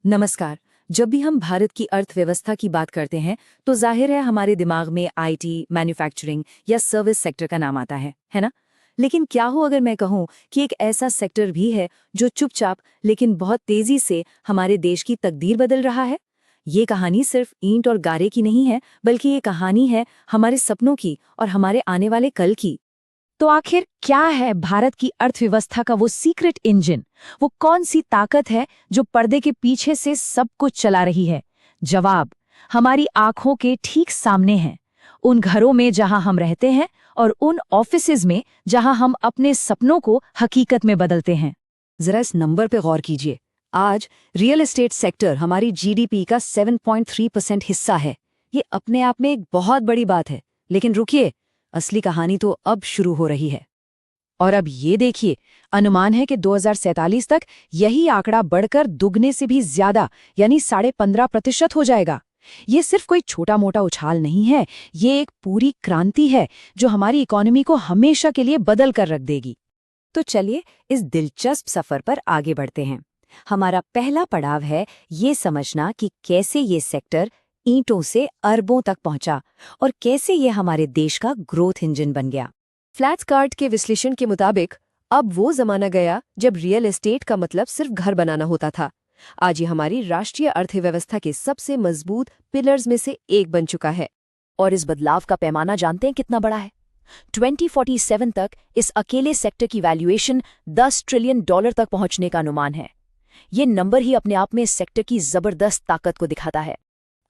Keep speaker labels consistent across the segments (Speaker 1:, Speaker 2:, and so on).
Speaker 1: नमस्कार। जब भी हम भारत की अर्थव्यवस्था की बात करते हैं तो जाहिर है हमारे दिमाग में आईटी, मैन्युफैक्चरिंग या सर्विस सेक्टर का नाम आता है ना? लेकिन क्या हो अगर मैं कहूँ कि एक ऐसा सेक्टर भी है जो चुपचाप लेकिन बहुत तेजी से हमारे देश की तकदीर बदल रहा है? ये कहानी सिर्फ ईंट और गारे की नहीं है, बल्कि ये कहानी है हमारे सपनों की और हमारे आने वाले कल की।
Speaker 2: तो आखिर क्या है भारत की अर्थव्यवस्था का वो सीक्रेट इंजन? वो कौन सी ताकत है जो पर्दे के पीछे से सब कुछ चला रही है? जवाब हमारी आंखों के ठीक सामने है। उन घरों में जहां हम रहते हैं और उन ऑफिसेज में जहां हम अपने सपनों को हकीकत में बदलते हैं।
Speaker 1: जरा इस नंबर पे गौर कीजिए। आज रियल एस्टेट सेक्टर हमारी जीडीपी का 7.3% हिस्सा है। ये अपने आप में एक बहुत बड़ी बात है। लेकिन रुकिए, असली कहानी तो अब शुरू हो रही है।
Speaker 2: और अब ये देखिए, अनुमान है कि 2047 तक यही आंकड़ा बढ़कर दुगने से भी ज्यादा यानी 15.5% हो जाएगा। ये सिर्फ कोई छोटा मोटा उछाल नहीं है, ये एक पूरी क्रांति है जो हमारी इकोनॉमी को हमेशा के लिए बदल कर रख देगी।
Speaker 1: तो चलिए इस दिलचस्प सफर पर आगे बढ़ते हैं। हमारा पहला पड़ाव है ये समझना कि कैसे ये सेक्टर ईंटों से अरबों तक पहुंचा और कैसे ये हमारे देश का ग्रोथ इंजन बन गया। फ्लैटस्कार्ट के विश्लेषण के मुताबिक अब वो जमाना गया जब रियल एस्टेट का मतलब सिर्फ घर बनाना होता था। आज ये हमारी राष्ट्रीय अर्थव्यवस्था के सबसे मजबूत पिलर्स में से एक बन चुका है। और इस बदलाव का पैमाना जानते हैं कितना बड़ा है? 2047 तक इस अकेले सेक्टर की वैल्यूएशन $10 ट्रिलियन तक पहुंचने का अनुमान है। ये नंबर ही अपने आप में इस सेक्टर की जबरदस्त ताकत को दिखाता है।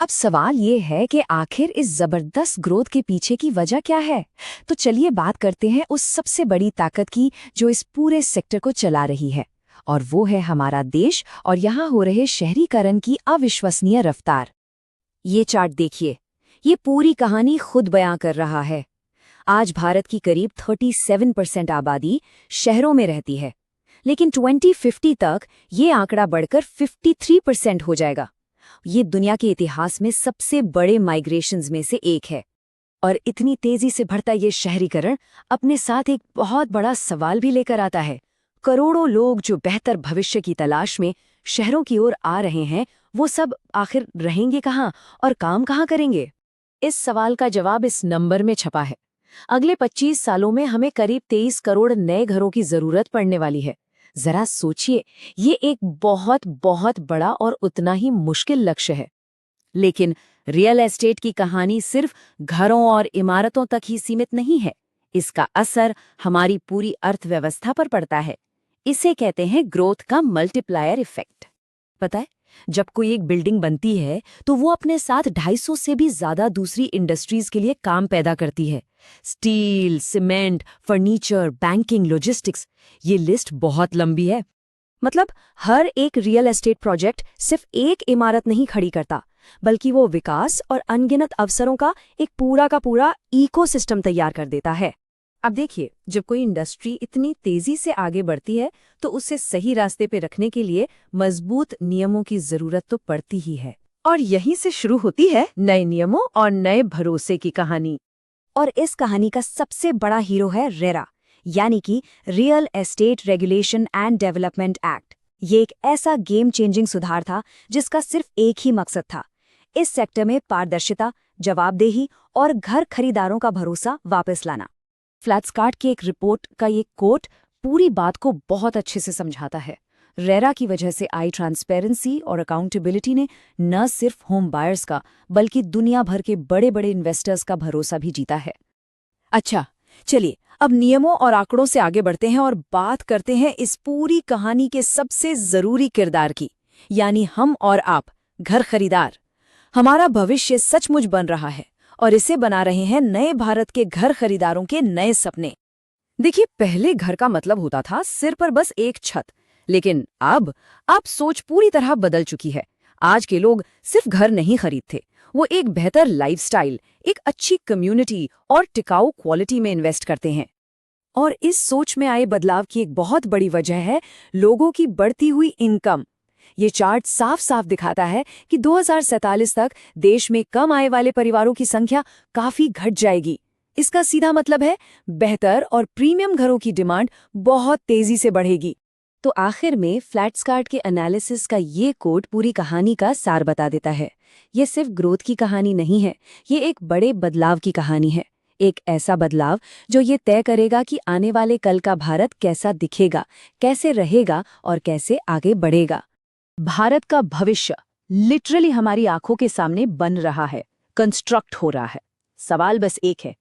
Speaker 2: अब सवाल ये है कि आखिर इस जबरदस्त ग्रोथ के पीछे की वजह क्या है? तो चलिए बात करते हैं उस सबसे बड़ी ताकत की जो इस पूरे सेक्टर को चला रही है, और वो है हमारा देश और यहाँ हो रहे शहरीकरण की अविश्वसनीय रफ्तार।
Speaker 1: ये चार्ट देखिए, ये पूरी कहानी खुद बयां कर रहा है। आज भारत की करीब 37% आबादी शहरों में रहती है, लेकिन 2050 तक ये आंकड़ा बढ़कर 53% हो जाएगा। ये दुनिया के इतिहास में सबसे बड़े माइग्रेशंस में से एक है। और इतनी तेजी से बढ़ता ये शहरीकरण अपने साथ एक बहुत बड़ा सवाल भी लेकर आता है। करोड़ों लोग जो बेहतर भविष्य की तलाश में शहरों की ओर आ रहे हैं, वो सब आखिर रहेंगे कहाँ और काम कहाँ करेंगे? इस सवाल का जवाब इस नंबर में छपा है। अगले 25 सालों में हमें करीब 23 करोड़ नए घरों की जरूरत पड़ने वाली है। जरा सोचिए, ये एक बहुत बहुत बड़ा और उतना ही मुश्किल लक्ष्य है। लेकिन रियल एस्टेट की कहानी सिर्फ घरों और इमारतों तक ही सीमित नहीं है। इसका असर हमारी पूरी अर्थव्यवस्था पर पड़ता है। इसे कहते हैं ग्रोथ का मल्टीप्लायर इफेक्ट। पता है, जब कोई एक बिल्डिंग बनती है तो वो अपने साथ 250 से भी ज्यादा दूसरी इंडस्ट्रीज के लिए काम पैदा करती है। Steel, cement, furniture, banking, logistics, ये लिस्ट बहुत लंबी है। मतलब हर एक रियल एस्टेट प्रोजेक्ट सिर्फ एक इमारत नहीं खड़ी करता, बल्कि वो विकास और अनगिनत अवसरों का एक पूरा का पूरा इकोसिस्टम तैयार कर देता है। अब देखिए, जब कोई इंडस्ट्री इतनी तेजी से आगे बढ़ती है तो उसे सही रास्ते पे रखने के लिए मजबूत नियमों की जरूरत तो पड़ती ही है। और यहीं से शुरू होती है नए नियमों और नए भरोसे की कहानी। और इस कहानी का सबसे बड़ा हीरो है रेरा, यानी कि real estate regulation and development act. ये एक ऐसा गेम चेंजिंग सुधार था जिसका सिर्फ एक ही मकसद था, इस सेक्टर में पारदर्शिता, जवाबदेही और घर खरीदारों का भरोसा वापस लाना। फ्लैटस्कार्ट की एक रिपोर्ट का ये कोट पूरी बात को बहुत अच्छे से समझाता है। रेरा की वजह से आई ट्रांसपेरेंसी और अकाउंटेबिलिटी ने न सिर्फ होम बायर्स का बल्कि दुनिया भर के बड़े बड़े इन्वेस्टर्स का भरोसा भी जीता है। अच्छा, चलिए अब नियमों और आंकड़ों से आगे बढ़ते हैं और बात करते हैं इस पूरी कहानी के सबसे जरूरी किरदार की, यानी हम और आप, घर खरीदार। हमारा भविष्य सचमुच बन रहा है और इसे बना रहे हैं नए भारत के घर खरीदारों के नए सपने। देखिए, पहले घर का मतलब होता था सिर पर बस एक छत, लेकिन अब सोच पूरी तरह बदल चुकी है। आज के लोग सिर्फ घर नहीं खरीदते, वो एक बेहतर लाइफस्टाइल, एक अच्छी कम्युनिटी और टिकाऊ क्वालिटी में इन्वेस्ट करते हैं। और इस सोच में आए बदलाव की एक बहुत बड़ी वजह है लोगों की बढ़ती हुई इनकम। ये चार्ट साफ साफ दिखाता है कि 2047 तक देश में कम आय वाले परिवारों की संख्या काफी घट जाएगी। इसका सीधा मतलब है बेहतर और प्रीमियम घरों की डिमांड बहुत तेजी से बढ़ेगी। तो आखिर में फ्लैट्सकार्ट के एनालिसिस का ये कोड पूरी कहानी का सार बता देता है। ये सिर्फ ग्रोथ की कहानी नहीं है, ये एक बड़े बदलाव की कहानी है। एक ऐसा बदलाव जो ये तय करेगा कि आने वाले कल का भारत कैसा दिखेगा, कैसे रहेगा और कैसे आगे बढ़ेगा।
Speaker 2: भारत का भविष्य लिटरली हमारी आंखों के सामने बन रहा है, कंस्ट्रक्ट हो रहा है। सवाल बस एक है,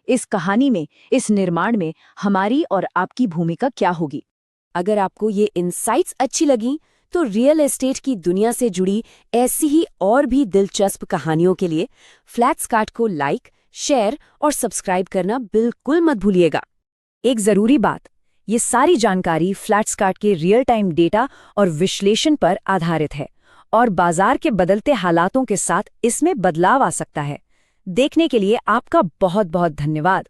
Speaker 2: इस कहानी में, इस निर्माण में हमारी और आपकी भूमिका क्या होगी?
Speaker 1: अगर आपको ये इनसाइट्स अच्छी लगी तो रियल एस्टेट की दुनिया से जुड़ी ऐसी ही और भी दिलचस्प कहानियों के लिए फ्लैट्सकार्ट को लाइक, शेयर और सब्सक्राइब करना बिल्कुल मत भूलिएगा। एक जरूरी बात, ये सारी जानकारी फ्लैट्सकार्ट के रियल टाइम डेटा और विश्लेषण पर आधारित है और बाजार के बदलते हालातों के साथ इसमें बदलाव आ सकता है। देखने के लिए आपका बहुत बहुत धन्यवाद।